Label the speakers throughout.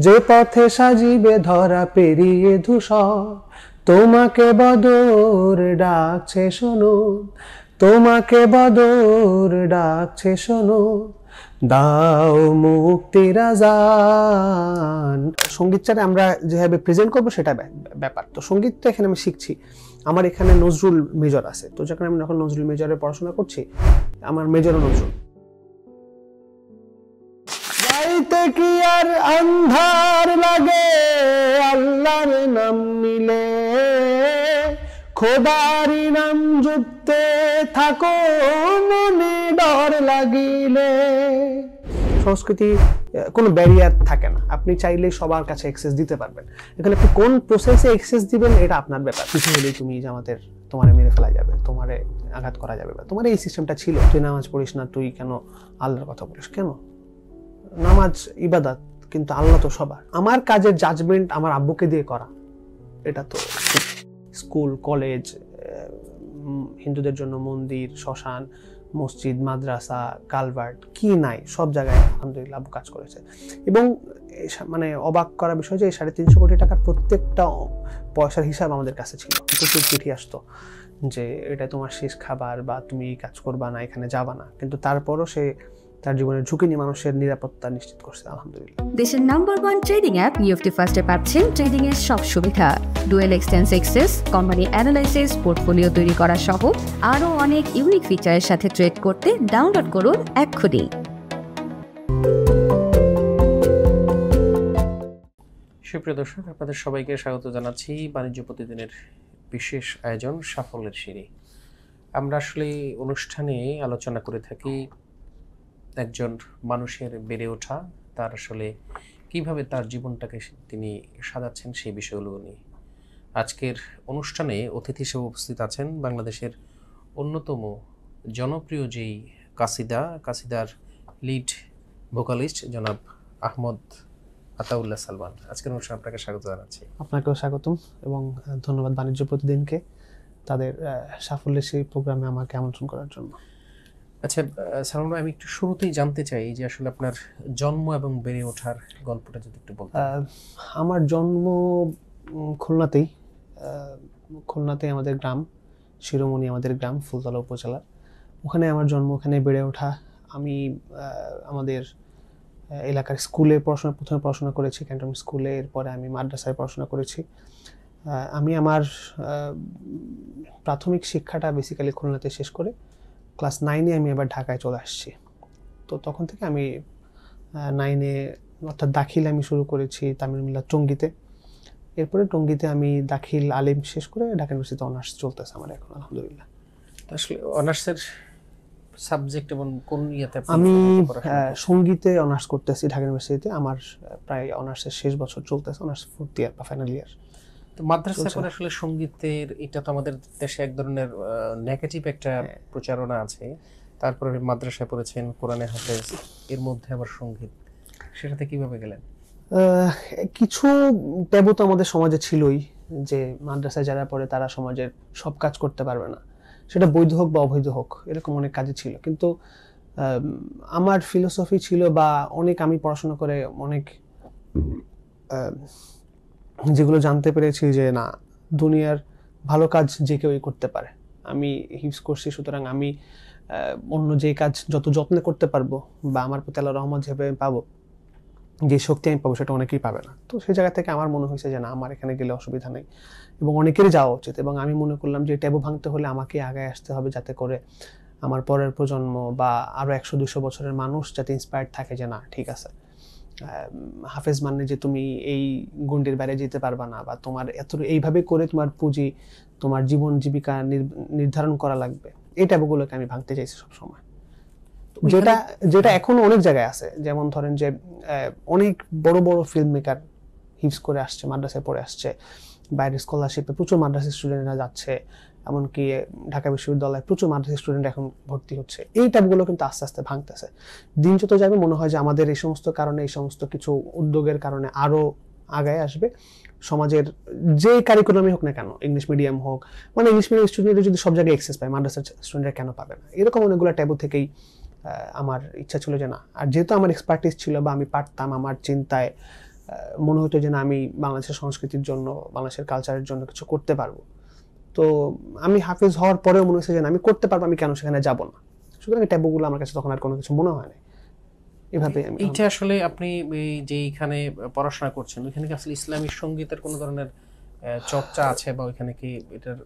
Speaker 1: যে পথে সাজিবে ধরা পেরিয়ে ধূসর, তোমাকে বদর ডাকছে শোনো, তোমাকে বদর ডাকছে শোনো, দাও মুক্তির আযান। সঙ্গীতটারে আমরা যেভাবে প্রেজেন্ট করবো সেটা ব্যাপার। তো সঙ্গীতটা এখানে আমি শিখছি, আমার এখানে নজরুল মেজর আছে, তো যখন আমি যখন নজরুল মেজরে পড়াশোনা করছি, আমার মেজরও নজরুল। গাইতে কি আর আন্ধার লাগে, আল্লাহর নাম নিলে, খোদারি নাম জপতে থাকো মনে ডর লাগিলে। সংস্কৃতি কোনো ব্যারিয়ার থাকে না, আপনি চাইলেই সবার কাছে অ্যাক্সেস দিতে পারবেন। এখানে আপনি কোন প্রসেসে অ্যাক্সেস দিবেন এটা আপনার ব্যাপার। কিছু হলেই তুমি জামাতের তোমারে মেরে ফেলা যাবে, তোমারে আঘাত করা যাবে, তোমার এই সিস্টেমটা ছিল। তুই নামাজ পড়িস না, তুই কেন আল্লাহর কথা বলিস? কেন? নামাজ ইবাদত, কিন্তু আল্লাহ তো সবার। আমার কাজের জাজমেন্ট আমার আব্বুকে দিয়ে করা, এটা তো স্কুল কলেজ, হিন্দুদের জন্য মন্দির, শ্মশান, মসজিদ, মাদ্রাসা, কালভার্ট, কি নাই, সব জায়গায় আলহামদুলিল্লাহ আব্বু কাজ করেছে। এবং মানে অবাক করা বিষয় যে 350 কোটি টাকার প্রত্যেকটা পয়সার হিসাব আমাদের কাছে ছিল। প্রচুর চিঠি আসতো যে এটা তোমার শেষ খাবার, বা তুমি এই কাজ করবা না, এখানে যাবা না, কিন্তু তারপরও সে তার জীবনের ঝুঁকি নিয়ে মানুষের নিরাপত্তা নিশ্চিত করছে আলহামদুলিল্লাহ।
Speaker 2: দেশের নাম্বার 1 ট্রেডিং অ্যাপ নিফটি ফার্স্টে পাচ্ছেন ট্রেডিং এর সব সুবিধা, dual exchange access, company analysis, portfolio তৈরি করা সহ আরো অনেক ইউনিক ফিচারের সাথে ট্রেড করতে ডাউনলোড করুন এক্ষুনি।
Speaker 3: সুপ্রিয় দর্শক, আপনাদের সবাইকে স্বাগত জানাচ্ছি বাণিজ্য প্রতিদিনের বিশেষ আয়োজন সাফল্যের সিঁড়ি। আমরা আসলে অনুষ্ঠানে আলোচনা করে থাকি একজন মানুষের বেড়ে ওঠা, তার আসলে কিভাবে তার জীবনটাকে তিনি সাজাচ্ছেন সেই বিষয়গুলো নিয়ে। আজকের অনুষ্ঠানে অতিথি হিসেবে উপস্থিত আছেন বাংলাদেশের অন্যতম জনপ্রিয় যেই কাসিদার লিড ভোকালিস্ট জনাব আহমদ আতাউল্লাহ সালমান। আজকের অনুষ্ঠানে আপনাকে স্বাগত জানাচ্ছি।
Speaker 1: আপনাকেও স্বাগতম এবং ধন্যবাদ বাণিজ্য প্রতিদিনকে তাদের সাফল্যের সেই প্রোগ্রামে আমাকে আমন্ত্রণ করার জন্য।
Speaker 3: আচ্ছা সালমান, আমি একটু শুরুতেই জানতে চাই যে আসলে আপনার জন্ম এবং বেড়ে ওঠার গল্পটা যদি একটু বলতেন।
Speaker 1: আমার জন্ম খুলনাতে আমাদের গ্রাম শিরোমণি, আমাদের গ্রাম ফুলতলা উপজেলা, ওখানে আমার জন্ম, ওখানে বেড়ে ওঠা। আমি আমাদের এলাকার স্কুলে প্রথমে পড়াশোনা করেছি, ক্যান্টনমেন্ট স্কুলে, এরপরে আমি মাদ্রাসায় পড়াশোনা করেছি। আমি আমার প্রাথমিক শিক্ষাটা বেসিক্যালি খুলনাতে শেষ করে ক্লাস 9-এ আমি আবার ঢাকায় চলে আসছি। তো তখন থেকে আমি 9-এ অর্থাৎ দাখিল আমি শুরু করেছি তামিল মিল্লাত টঙ্গীতে। এরপরে টঙ্গীতে আমি দাখিল আলিম শেষ করে ঢাকা ইউনিভার্সিটিতে অনার্স চলতেছে আমার এখন আলহামদুলিল্লাহ।
Speaker 3: আসলে অনার্সের সাবজেক্ট এবং কোন ইয়াতে?
Speaker 1: আমি সঙ্গীতে অনার্স করতেছি ঢাকা ইউনিভার্সিটিতে। আমার প্রায় অনার্সের শেষ বছর চলতেছে, অনার্স 4th ইয়ার বা ফাইনাল ইয়ার।
Speaker 3: তো মাদ্রাসা করে আসলে সঙ্গীতের এটা তো আমাদের দেশে এক ধরনের নেগেটিভ একটা প্রচারণা আছে। তারপরে মাদ্রাসায় পড়েছেন, কোরআনে হাফেজ, এর মধ্যে আবার সঙ্গীত, সেটাতে কিভাবে গেলেন?
Speaker 1: কিছু ট্যাবু তো আমাদের সমাজে ছিলই, যে মাদ্রাসায় যারা পড়ে তারা সমাজের সব কাজ করতে পারবে না, সেটা বৈধ হোক বা অবৈধ হোক, এরকম অনেক কাজে ছিল। কিন্তু আমার ফিলোসফি ছিল, বা অনেক আমি পড়াশোনা করে অনেক যেগুলো জানতে পেরেছি যে না, দুনিয়ার ভালো কাজ যে কেউই করতে পারে। আমি হিফজ করছি, সুতরাং আমি অন্য যে কাজ যত যত্নে করতে পারবো, বা আমার প্রতি আল্লাহর রহমত যেভাবে পাবো, যে শক্তি আমি পাবো, সেটা অনেকেই পাবে না। তো সেই জায়গা থেকে আমার মনে হয়েছে যে না, আমার এখানে গেলে অসুবিধা নেই এবং অনেকেরই যাওয়া উচিত। এবং আমি মনে করলাম যে ট্যাবু ভাঙতে হলে আমাকে আগে আসতে হবে, যাতে করে আমার পরের প্রজন্ম বা আরও 100-200 বছরের মানুষ যাতে ইন্সপায়ার্ড থাকে যে না, ঠিক আছে, হাফেজ মানে যে তুমি এই গণ্ডির বাইরে যেতে পারবা না, বা তোমার এইভাবে করে তোমার পুঁজি, তোমার জীবন জীবিকা নির্ধারণ করা লাগবে। এই ট্যাবুগুলোকে আমি ভাঙতে চাইছি সবসময়, যেটা এখনো অনেক জায়গায় আছে। যেমন ধরেন যে অনেক বড় বড় ফিল্ম মেকার হিফজ করে আসছে, মাদ্রাসায় পড়ে আসছে, বাইরের স্কলারশিপে প্রচুর মাদ্রাসা স্টুডেন্টরা যাচ্ছে, এমনকি ঢাকা বিশ্ববিদ্যালয়ে প্রচুর মাদ্রাসা স্টুডেন্ট এখন ভর্তি হচ্ছে। এই ট্যাবগুলো কিন্তু আস্তে আস্তে ভাঙতেছে। দিন যত যাবে মনে হয় যে আমাদের এই সমস্ত কারণে, এই সমস্ত কিছু উদ্যোগের কারণে আরও আগায় আসবে। সমাজের যে কারিকুলামই হোক না কেন, ইংলিশ মিডিয়াম হোক, মানে ইংলিশ মিডিয়াম স্টুডেন্টরা যদি সব জায়গায় অ্যাক্সেস পায়, মাদ্রাসার স্টুডেন্টরা কেন পাবে না? এরকম অনেকগুলো ট্যাবু থেকেই আমার ইচ্ছা ছিল যে না, আর যেহেতু আমার এক্সপার্টিস ছিল বা আমি পারতাম, আমার চিন্তায় মনে হতো যে না আমি বাংলাদেশের সংস্কৃতির জন্য বাংলাদেশের কালচারের জন্য কিছু করতে পারবো। তো আমি হাফেজ হওয়ার পরেও মনে হচ্ছে যে না আমি করতে পারবো, আমি কেন সেখানে যাব না। সুতরাং এই ট্যাবুগুলো আমার কাছে তখন আর কোনো কিছু মনে হয় না। এভাবে আমি
Speaker 3: এইটা আসলে আপনি এই যে এইখানে পড়াশোনা করছেন ওইখানে কি আসলে ইসলামিক সঙ্গীতের কোনো ধরনের চর্চা আছে বা ওইখানে কি এটার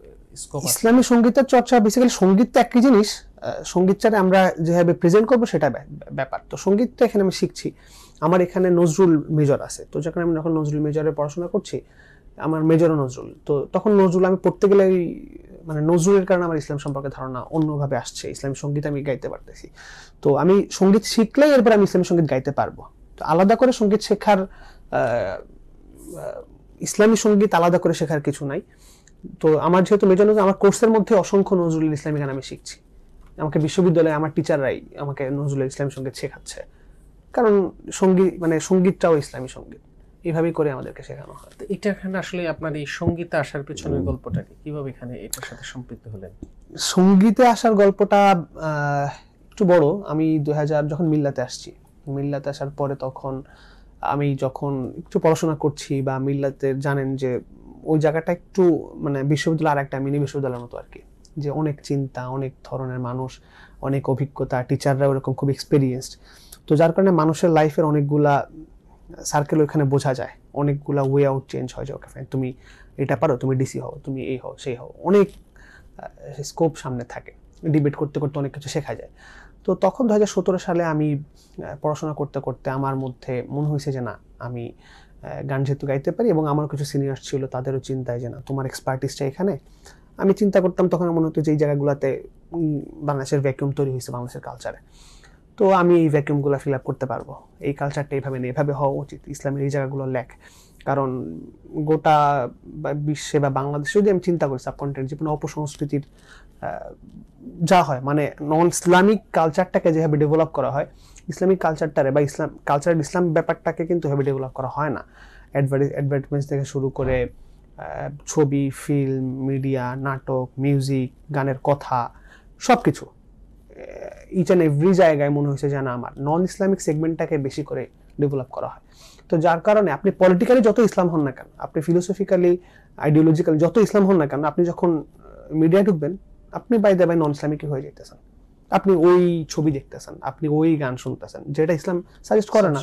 Speaker 3: স্কোপ আছে?
Speaker 1: ইসলামী সঙ্গীতের চর্চা বেসিক্যালি সঙ্গীত তো একই জিনিস, সঙ্গীতটারে আমরা যেভাবে প্রেজেন্ট করবো সেটা ব্যাপার। তো সঙ্গীতটা এখানে আমি শিখছি। আমার এখানে নজরুল মেজর আছে, তো যখন আমি যখন নজরুল মেজরে পড়াশোনা করছি, আমার মেজরও নজরুল, তো তখন নজরুল আমি পড়তে গেলে মানে নজরুলের কারণে আমার ইসলাম সম্পর্কে ধারণা অন্যভাবে আসছে, ইসলামী সঙ্গীত আমি গাইতে পারতেছি। তো আমি সঙ্গীত শিখলেই এরপর আমি ইসলামী সঙ্গীত গাইতে পারবো। তো আলাদা করে সঙ্গীত শেখার ইসলামী সঙ্গীত আলাদা করে শেখার কিছু নাই। তো আমার যেহেতু মেজর নজরুল, আমার কোর্সের মধ্যে অসংখ্য নজরুল ইসলামী গান আমি শিখছি। আমাকে বিশ্ববিদ্যালয়ে আমার টিচাররাই আমাকে নজরুলের ইসলামী সঙ্গীত শেখাচ্ছে, কারণ সঙ্গীত মানে সঙ্গীতটাও ইসলামী সঙ্গীত, এইভাবেই করে আমাদেরকে শেখানো হয়।
Speaker 3: তো এটা এখানে আসলে আপনার এই সঙ্গীতে আসার পেছনের গল্পটা কি, কিভাবে এখানে এটার সাথে সম্পৃক্ত হলেন?
Speaker 1: সঙ্গীতে আসার গল্পটা একটু বড়। আমি 2000 যখন মিল্লাতে আসছি, মিল্লাতে আসার পরে তখন আমি যখন একটু পড়াশোনা করছি, বা মিল্লাতে জানেন যে ওই জায়গাটা একটু মানে বিশ্ববিদ্যালয় আর একটা মিনি বিশ্ববিদ্যালয়ের মতো আর কি, যে অনেক চিন্তা, অনেক ধরনের মানুষ, অনেক অভিজ্ঞতা, টিচাররা ওরকম খুব এক্সপেরিয়েন্সড। তো যার কারণে মানুষের লাইফের অনেকগুলা সার্কেল ওইখানে বোঝা যায়, অনেকগুলা ওয়ে আউট চেঞ্জ হয়ে যায়। ওকে ফাইন, তুমি এটা পারো, তুমি ডিসি হও, তুমি এই হও সেই হও, অনেক স্কোপ সামনে থাকে, ডিবেট করতে করতে অনেক কিছু শেখা যায়। তো তখন 2017 সালে আমি পড়াশোনা করতে করতে আমার মধ্যে মনে হয়েছে যে না আমি গান যেহেতু গাইতে পারি, এবং আমার কিছু সিনিয়র ছিল তাদেরও চিন্তায় যে না তোমার এক্সপার্টিসটা এখানে। আমি চিন্তা করতাম তখন মনে হতো যে এই জায়গাগুলোতে বাংলাদেশের ভ্যাকুয়াম তৈরি হয়েছে বাংলাদেশের কালচারে, তো আমি এই ভ্যাকুয়ামগুলো ফিল আপ করতে পারবো। এই কালচারটা এইভাবে নেই, এভাবে হওয়া উচিত, ইসলামের এই জায়গাগুলো ল্যাক। কারণ গোটা বিশ্বে বা বাংলাদেশে যদি আমি চিন্তা করি সাবকন্টিনেন্ট যে কোনো অপসংস্কৃতির যা হয়, মানে নন ইসলামিক কালচারটাকে যেভাবে ডেভেলপ করা হয়, ইসলামিক কালচারটারে বা ইসলাম কালচার ইসলাম ব্যাপারটাকে কিন্তু এভাবে ডেভেলপ করা হয় না। অ্যাডভার্টাইজমেন্ট থেকে শুরু করে ছবি, ফিল্ম, মিডিয়া, নাটক, মিউজিক, গানের কথা, সব কিছু ইচ অ্যান্ড এভরি জায়গায় মনে হয়েছে যে না আমার নন ইসলামিক সেগমেন্টটাকে বেশি করে ডেভেলপ করা হয়। তো যার কারণে আপনি পলিটিক্যালি যত ইসলাম হন না কেন, আপনি ফিলোসফিক্যালি আইডিওলজিক্যালি যত ইসলাম হন না কেন, আপনি যখন মিডিয়ায় ঢুকবেন আপনি বাই দ্য বাই নন ইসলামিকই হয়ে যেতেছেন। আপনি ওই ছবি দেখতেছেন, আপনি ওই গান শুনতেছেন যেটা ইসলাম সাজেস্ট করে না।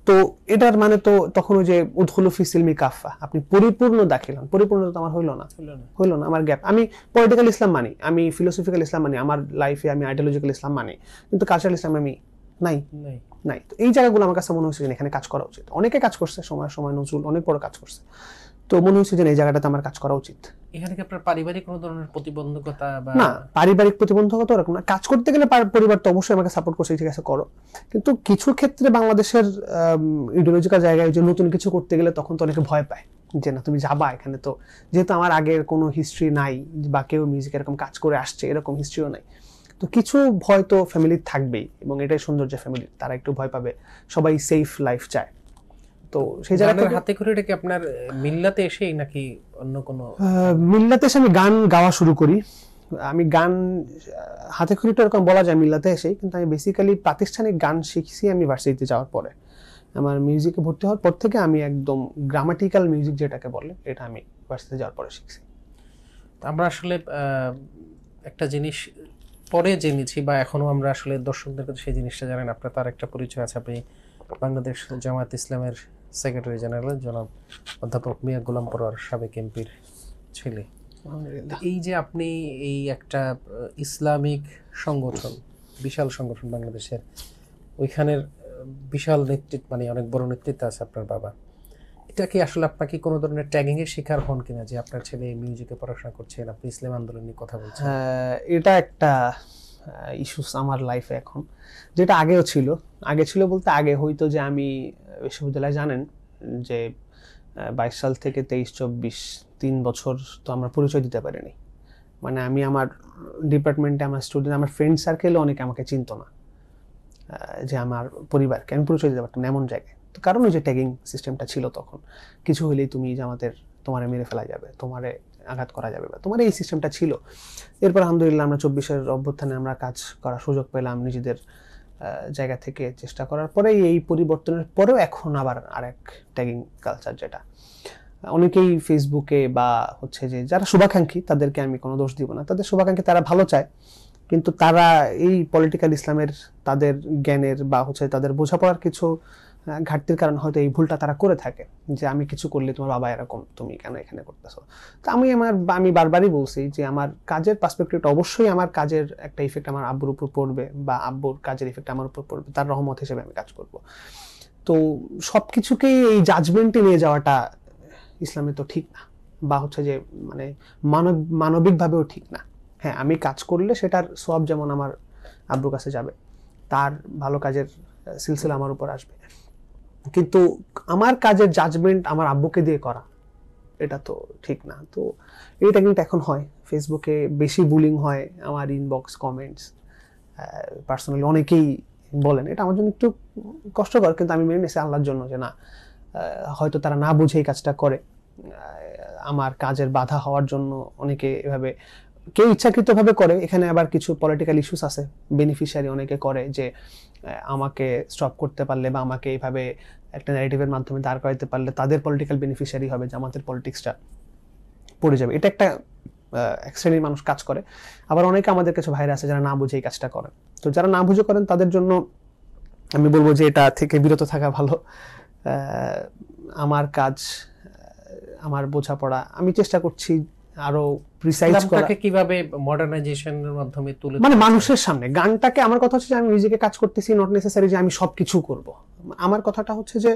Speaker 1: তো এটার মানে তো তখন ওই যে উদখুলু ফি সিলমি কাফা, আপনি পরিপূর্ণ দাখিল হন। পরিপূর্ণতা তো আমার হইলো না, আমার গ্যাপ। আমি পলিটিক্যাল ইসলাম মানি, আমি ফিলোসফিক্যাল ইসলাম মানি, আমার লাইফে আমি আইডিওলজিক্যাল ইসলাম মানি, কিন্তু কালচারাল ইসলাম আমি নাই। তো এই জায়গাগুলো আমার কাছে মনে হচ্ছে যে এখানে কাজ করা উচিত। অনেকে কাজ করছে, সময় নজরুল অনেক বড় কাজ করছে, তো মনে হচ্ছে যে এই জায়গাটাতে আমার কাজ করা উচিত।
Speaker 3: এখানে কি আপনার পারিবারিক কোনো ধরনের প্রতিবন্ধকতা বা?
Speaker 1: না, পারিবারিক প্রতিবন্ধকতা ওরকম না। কাজ করতে গেলে পরিবার তো অবশ্যই আমাকে সাপোর্ট করছে, ঠিক আছে করো, কিন্তু কিছু ক্ষেত্রে বাংলাদেশের ইডিওলজিক্যাল জায়গায় যে নতুন কিছু করতে গেলে তখন তো অনেকে ভয় পায় যে না তুমি যাবা এখানে, তো যেহেতু আমার আগের কোনো হিস্ট্রি নাই বা কেউ মিউজিক এরকম কাজ করে আসছে এরকম হিস্ট্রিও নাই, তো কিছু ভয় তো ফ্যামিলির থাকবেই, এবং এটাই সৌন্দর্য ফ্যামিলির, তারা একটু ভয় পাবে, সবাই সেফ লাইফ চায়। তো সেই জায়গাটা
Speaker 3: হাতে করে এটা কি আপনার মিল্লাতে এসেই নাকি অন্য কোনো?
Speaker 1: মিল্লাতে এসে আমি গান গাওয়া শুরু করি। আমি গান হাতে খড়িটা এরকম বলা যায় মিল্লাতে এসেই, কিন্তু আমি বেসিক্যালি প্রাতিষ্ঠানিক গান শিখছি আমি ভার্সিটিতে যাওয়ার পরে। আমার মিউজিকে ভর্তি হওয়ার পর থেকে আমি একদম গ্রামাটিক্যাল মিউজিক যেটাকে বলে এটা আমি ভার্সিটিতে যাওয়ার পরে শিখছি।
Speaker 3: আমরা আসলে একটা জিনিস পরে জেনেছি, বা এখনো আমরা আসলে দর্শকদের কাছে সেই জিনিসটা জানেন, আপনার তার একটা পরিচয় আছে, আপনি বাংলাদেশ জামায়াত ইসলামের সেক্রেটারি জেনারেল জনাব অধ্যাপক মিয়া গোলাম পরোয়ার সাবেক এমপির ছেলে। এই যে আপনি এই একটা ইসলামিক সংগঠন, বিশাল সংগঠন বাংলাদেশের, ওইখানের বিশাল নেতৃত্ব, মানে অনেক বড় নেতৃত্ব আছে আপনার বাবা, এটা কি আসলে আপনাকে কোনো ধরনের ট্যাগিং এর শিকার হন কিনা যে আপনার ছেলে মিউজিকে পড়াশোনা করছেন, আপনি ইসলাম আন্দোলন নিয়ে কথা বলছেন?
Speaker 1: এটা একটা ইস্যুস আমার লাইফে এখন, যেটা আগেও ছিল। আগে ছিল বলতে আগে হয়তো যে আমি বিশ্ববিদ্যালয়ে জানেন যে 22 সাল থেকে 23-24 3 বছর তো আমরা পরিচয় দিতে পারিনি। মানে আমি আমার ডিপার্টমেন্টে আমার স্টুডেন্ট, আমার ফ্রেন্ড সার্কেলে অনেকে আমাকে চিনত না, যে আমার পরিবারকে আমি পরিচয় দিতে পারতাম এমন জায়গায়। তো কারণ ওই যে ট্যাগিং সিস্টেমটা ছিল তখন, কিছু হলেই তুমি জামাতের, তোমারে মেরে ফেলা যাবে, তোমারে আঘাত করা যাবে, বা তোমার এই সিস্টেমটা ছিল। এরপর আলহামদুলিল্লাহ আমরা 24-এর অভ্যুত্থানে আমরা কাজ করার সুযোগ পেলাম, নিজেদের জায়গা থেকে চেষ্টা করার পরে এই পরিবর্তনের পরেও এখন আবার আরেক ট্যাগিং কালচার, যেটা অনেকেই ফেসবুকে বা হচ্ছে যে যারা শুভাকাঙ্ক্ষী তাদেরকে আমি কোনো দোষ দিব না, তাদের শুভাকাঙ্ক্ষী তারা ভালো চায়, কিন্তু তারা এই পলিটিক্যাল ইসলামের তাদের জ্ঞানের বা হচ্ছে তাদের বোঝাপড়ার কিছু ঘাটতির কারণে হয়তো এই ভুলটা তারা করে থাকে যে আমি কিছু করলে তোমার বাবা এরকম, তুমি কেন এখানে করতেছো। তো আমি বারবারই বলছি যে আমার কাজের পার্সপেক্টিভটা অবশ্যই আমার কাজের একটা ইফেক্ট আমার আব্বুর উপর পড়বে বা আব্বুর কাজের ইফেক্ট আমার উপর পড়বে, তার রহমত হিসেবে আমি কাজ করব। তো সবকিছুকেই এই জাজমেন্টে নিয়ে যাওয়াটা ইসলামে তো ঠিক না, বা হচ্ছে যে মানে মানবিকভাবেও ঠিক না। হ্যাঁ, আমি কাজ করলে সেটার সওয়াব যেমন আমার আব্বুর কাছে যাবে, তার ভালো কাজের সিলসিলা আমার উপর আসবে, কিন্তু আমার কাজের জাজমেন্ট আমার আব্বুকে দিয়ে করা এটা তো ঠিক না। তো এটা কিন্তু এখন হয়, ফেসবুকে বেশি বুলিং হয়, আমার ইনবক্স কমেন্টস পার্সোনালি অনেকেই বলেন, এটা আমার জন্য একটু কষ্টকর, কিন্তু আমি মেনে নিয়েছি আল্লাহর জন্য যে না, হয়তো তারা না বুঝে এই কাজটা করে, আমার কাজের বাধা হওয়ার জন্য অনেকে এভাবে, কেউ ইচ্ছাকৃতভাবে করে। এখানে আবার কিছু পলিটিক্যাল ইস্যুস আছে, বেনিফিশিয়ারি অনেকে করে যে আমাকে স্টপ করতে পারলে বা আমাকে এইভাবে একটা ন্যারেটিভের মাধ্যমে দাঁড় করাইতে পারলে তাদের পলিটিক্যাল বেনিফিশিয়ারি হবে, জামাতের পলিটিক্সটা পড়ে যাবে। এটা একটা এক শ্রেণীর মানুষ কাজ করে। আবার অনেকে আমাদের কিছু ভাইরা আছে যারা না বুঝে এই কাজটা করেন। তো যারা না বুঝে করেন তাদের জন্য আমি বলবো যে এটা থেকে বিরত থাকা ভালো। আমার কাজ, আমার বোঝাপড়া, আমি চেষ্টা করছি আরো প্রিসাইজ করা,
Speaker 3: কিভাবে মডার্নাইজেশনের মাধ্যমে তুলে
Speaker 1: মানে মানুষের সামনে গানটাকে। আমার কথা হচ্ছে যে আমি নিজেকে কাজ করতেছি, নট নেসেসারি যে আমি সবকিছু করব। আমার কথাটা হচ্ছে যে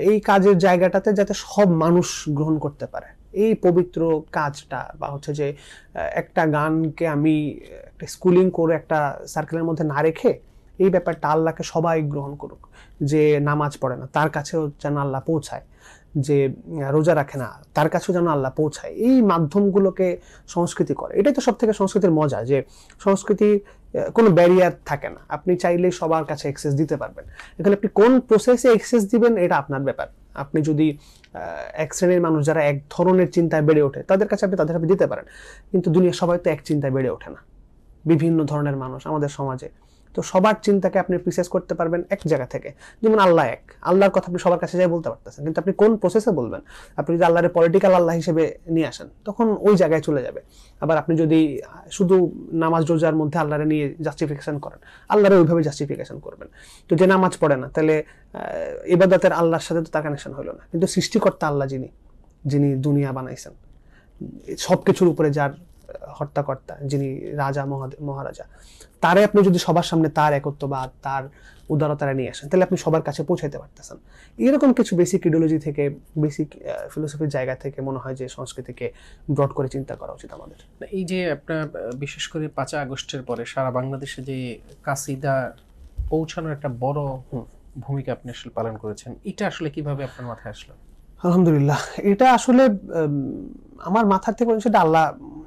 Speaker 1: এই কাজের জায়গাটাতে যাতে সব মানুষ গ্রহণ করতে পারে এই পবিত্র কাজটা, বা হচ্ছে যে একটা গানকে আমি একটা স্কুলিং করে একটা সার্কেলের মধ্যে না রেখে এই ব্যাপারটা আল্লাহকে সবাই গ্রহণ করুক। যে নামাজ পড়ে না তার কাছেও যেন আল্লাহ পৌঁছায়, যে রোজা রাখে না তার কাছেও যেন আল্লাহ পৌঁছায়, এই মাধ্যমগুলোকে সংস্কৃতি করে। এটাই তো সব থেকে সংস্কৃতির মজা, যে সংস্কৃতি কোনো ব্যারিয়ার থাকে না, আপনি চাইলেই সবার কাছে অ্যাক্সেস দিতে পারবেন। এখানে আপনি কোন প্রসেসে অ্যাক্সেস দিবেন এটা আপনার ব্যাপার। আপনি যদি এক শ্রেণীর মানুষ যারা এক ধরনের চিন্তায় বেড়ে ওঠে তাদের কাছে আপনি তাদের দিতে পারেন, কিন্তু দুনিয়া সবাই তো এক চিন্তায় বেড়ে ওঠে না, বিভিন্ন ধরনের মানুষ আমাদের সমাজে। তো সবার চিন্তাকে আপনি প্রিসাইজ করতে পারবেন এক জায়গা থেকে। যেমন আল্লাহ এক, আল্লাহর কথা আপনি সবার কাছে যাই বলতে পারতেছেন, কিন্তু আপনি কোন প্রসেসে বলবেন। আপনি যদি আল্লাহর পলিটিক্যাল আল্লাহ হিসেবে নিয়ে আসেন তখন ওই জায়গায় চলে যাবে। আবার আপনি যদি শুধু নামাজ রোজার মধ্যে আল্লাহরে নিয়ে জাস্টিফিকেশন করেন, আল্লাহরে ওইভাবে জাস্টিফিকেশন করবেন। তো যে নামাজ পড়ে না তাহলে ইবাদতের আল্লাহর সাথে তো তার কানেকশন হলো না। কিন্তু সৃষ্টিকর্তা আল্লাহ যিনি দুনিয়া বানাইছেন, সবকিছুর উপরে যার হর্তাকর্তা, যিনি রাজা মহারাজা, তারে আপনি যদি সবার সামনে তার একত্ববাদ, তার উদারতারা নিয়ে আসেন তাহলে আপনি সবার কাছে পৌঁছাইতে পারতেছেন। এরকম কিছু বেসিক ইডিওলজি থেকে, বেসিক ফিলোসফির জায়গা থেকে মনে হয় যে সংস্কৃতিকে ব্রড করে চিন্তা করা উচিত আমাদের।
Speaker 3: এই যে আপনার বিশেষ করে 5 আগস্টের পরে সারা বাংলাদেশে যে কাসিদা পৌঁছানোর একটা বড় ভূমিকা আপনি আসলে পালন করেছেন, এটা আসলে কিভাবে আপনার মাথায় আসলো?
Speaker 1: আলহামদুলিল্লাহ, এটা আসলে আমার মাথার থেকে সেটা আল্লাহ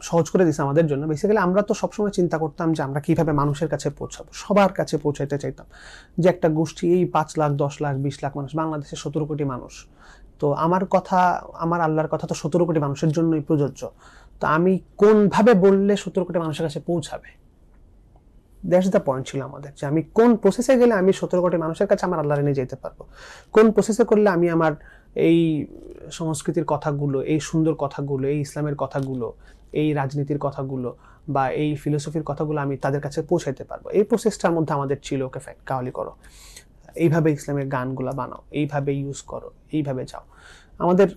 Speaker 1: সহজ করে দিয়েছে আমাদের জন্য। বেসিক্যালি আমরা তো সবসময় চিন্তা করতাম যে আমরা কিভাবে মানুষের কাছে পৌঁছাবো, সবার কাছে পৌঁছাইতে চাইতাম। যে একটা গোষ্ঠী, এই 5 লাখ 10 লাখ 20 লাখ মানুষ, বাংলাদেশে 17 কোটি মানুষ। তো আমার কথা, আমার আল্লাহর কথা তো 17 কোটি মানুষের জন্যই প্রযোজ্য। তো আমি কোনভাবে বললে 17 কোটি মানুষের কাছে পৌঁছাবে, দ্যাটস দ্য পয়েন্ট ছিল আমাদের, যে আমি কোন প্রসেসে গেলে আমি 17 কোটি মানুষের কাছে আমার আল্লাহরে নিয়ে যেতে পারবো, কোন প্রসেসে করলে আমি আমার এই সংস্কৃতির কথাগুলো, এই সুন্দর কথাগুলো, এই ইসলামের কথাগুলো, এই রাজনীতির কথাগুলো বা এই ফিলোসফির কথাগুলো আমি তাদের কাছে পৌঁছাইতে পারবো। এই প্রসেসটার মধ্যে আমাদের ছিল, ওকে ফ্যাক্ট কাওয়ালি করো, এইভাবে ইসলামের গানগুলো বানাও, এইভাবে ইউজ করো, এইভাবে যাও। আমাদের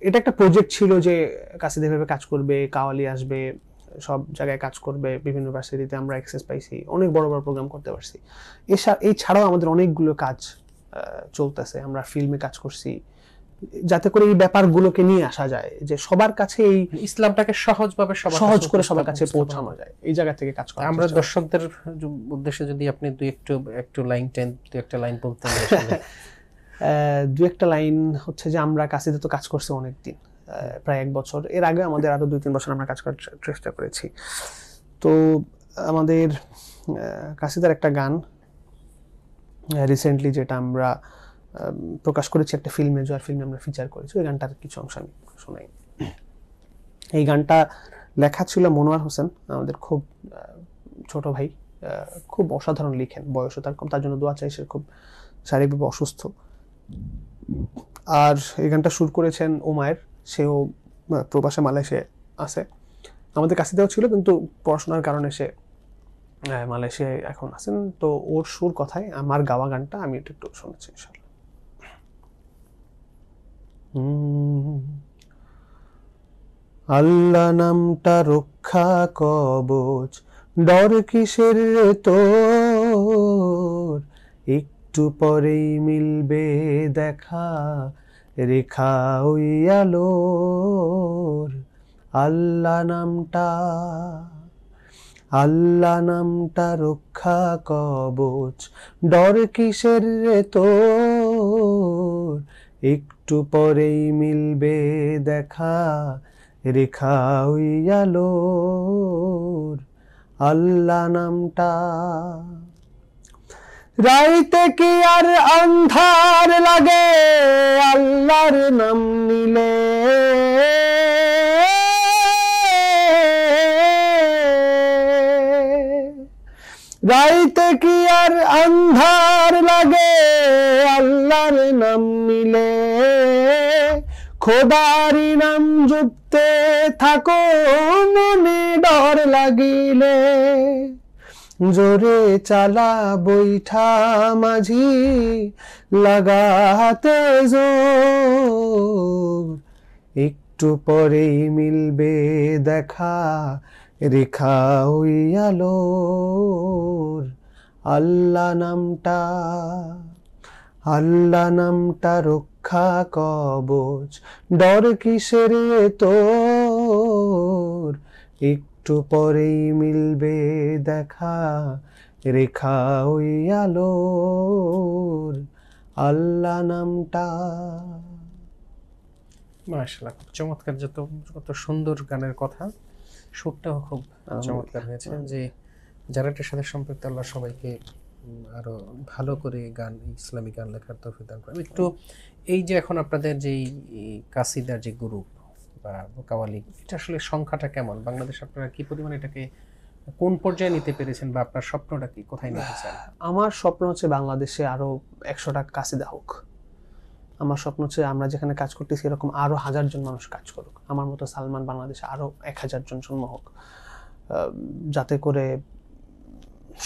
Speaker 1: এটা একটা প্রজেক্ট ছিল যে কাসিদা এভাবে কাজ করবে, কাওয়ালি আসবে, সব জায়গায় কাজ করবে, বিভিন্ন ইউনিভার্সিটিতে আমরা অ্যাক্সেস পাইছি, অনেক বড় বড় প্রোগ্রাম করতে পারছি। এই ছাড়াও আমাদের অনেকগুলো কাজ চলতেছে, আমরা ফিল্মে কাজ করছি, যাতে করে এই ব্যাপারগুলোকে নিয়ে আসা যায়, যে সবার কাছে এই
Speaker 3: ইসলামটাকে সহজভাবে
Speaker 1: সহজ করে সবার কাছে পৌঁছানো যায়, এই জায়গা থেকে কাজ করা।
Speaker 3: আমরা দর্শকদের উদ্দেশ্যে যদি আপনি একটু একটা লাইন বলতেন।
Speaker 1: দু একটা লাইন হচ্ছে যে আমরা কাসিদা তো কাজ করছি অনেকদিন, প্রায় 1 বছর। এর আগে আমাদের আরো 2-3 বছর আমরা কাজ করার চেষ্টা করেছি। তো আমাদের কাসিদার একটা গান রিসেন্টলি যেটা আমরা প্রকাশ করেছি একটা ফিল্মে, জয়ের ফিল্মে আমরা ফিচার করেছি, ওই গানটার কিছু অংশ আমি শোনাই। এই গানটা লেখা ছিল মনোয়ার হোসেন, আমাদের খুব ছোট ভাই খুব অসাধারণ লিখেন, বয়সও তার কম, তার জন্য দোয়া চাই, সে খুব শারীরিকভাবে অসুস্থ। আর এই গানটা সুর করেছেন ওমায়ের, সেও প্রবাসে মালয়েশিয়ায় আছে, আমাদের কাছেও ছিল কিন্তু পড়াশোনার কারণে সে মালয়েশিয়ায় এখন আছেন। তো ওর সুর কথায় আমার গাওয়া গানটা আমি একটু শুনেছি ইনশাআল্লাহ। আল্লাহ নামটা রক্ষা কবচ, ডর কিসের রে তোর, একটু পরেই মিলবে দেখা, রেখা ওই আলোর। আল্লাহ নামটা রক্ষা কবচ, ডর কিসের রে তোর, একটু পরেই মিলবে দেখা, রেখা ওই আলোর। আল্লাহ নামটা। রাইতে কি আর আন্ধার লাগে আল্লাহর নাম নিলে, রাইতে কি আর আন্ধার লাগে আল্লাহর নাম নিলে, খোদারি নাম জপতে থাকো মনে ডর লাগিলে, জোরে চালা বৈঠা মাঝি লাগাতে জোর, একটু পরেই মিলবে দেখা, রেখা ওই আলোর। আল্লাহ নামটা রক্ষা কবচ, ডর কিসের তোর, একটু পরেই মিলবে দেখা, রেখা ওই আলোর। আল্লাহ নামটা।
Speaker 3: মাশাআল্লাহ, খুব চমৎকার, কত সুন্দর গানের কথা, সুরটাও খুব চমৎকার হয়েছে। যে যারা এটার সাথে সম্পৃক্ত, আল্লাহ সবাইকে আরো ভালো করে গান, ইসলামী গান লেখার তৌফিক দান করেন। একটু এই যে এখন আপনাদের যেই কাসিদার যে গ্রুপ বা কাওয়ালি, এটা আসলে সংখ্যাটা কেমন বাংলাদেশ, আপনারা কি পরিমাণ এটাকে কোন পর্যায়ে নিতে পেরেছেন, বা আপনার স্বপ্নটা কি, কোথায় নিতে চান?
Speaker 1: আমার স্বপ্ন হচ্ছে বাংলাদেশে আরো 100টা কাসিদা হোক। আমার স্বপ্ন হচ্ছে আমরা যেখানে কাজ করতেছি এরকম আরো 1000 জন মানুষ কাজ করুক, আমার মতো সালমান বাংলাদেশে আরো 1000 জন জন্ম হোক, যাতে করে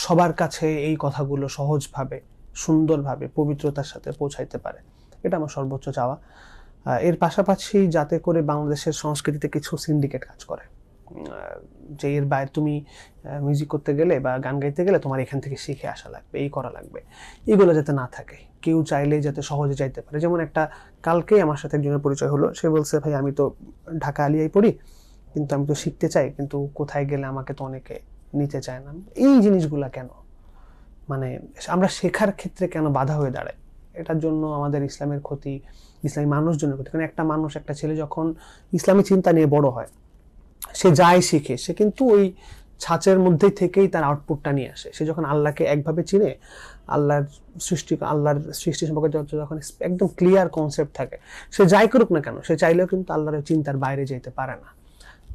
Speaker 1: সবার কাছে এই কথাগুলো সহজভাবে, সুন্দরভাবে, পবিত্রতার সাথে পৌঁছাইতে পারে। এটা আমার সর্বোচ্চ চাওয়া। এর পাশাপাশি যাতে করে বাংলাদেশের সংস্কৃতিতে কিছু সিন্ডিকেট কাজ করে, যে এর বাইরে তুমি মিউজিক করতে গেলে বা গান গাইতে গেলে তোমার এখান থেকে শিখে আসা লাগবে, এই করা লাগবে, এগুলো যাতে না থাকে, কেউ চাইলেই যাতে সহজে যাইতে পারে। যেমন একটা কালকেই আমার সাথে একজনের পরিচয় হলো, সে বলছে ভাই আমি তো ঢাকা আলিয়ায় পড়ি, কিন্তু আমি তো শিখতে চাই, কিন্তু কোথায় গেলে আমাকে তো অনেকে নিতে চায় না। এই জিনিসগুলা কেন, মানে আমরা শেখার ক্ষেত্রে কেন বাধা হয়ে দাঁড়ায়? এটার জন্য আমাদের ইসলামের ক্ষতি, ইসলামী মানুষজনের ক্ষতি। কারণ একটা মানুষ, একটা ছেলে যখন ইসলামী চিন্তা নিয়ে বড় হয়, সে যাই শিখে, সে কিন্তু ওই ছাঁচের মধ্যে থেকেই তার আউটপুটটা নিয়ে আসে। সে যখন আল্লাহকে একভাবে চিনে, আল্লাহর সৃষ্টি সম্পর্কে যখন একদম ক্লিয়ার কনসেপ্ট থাকে, সে যাই করুক না কেন, সে চাইলেও কিন্তু আল্লাহর চিন্তার বাইরে যেতে পারে না।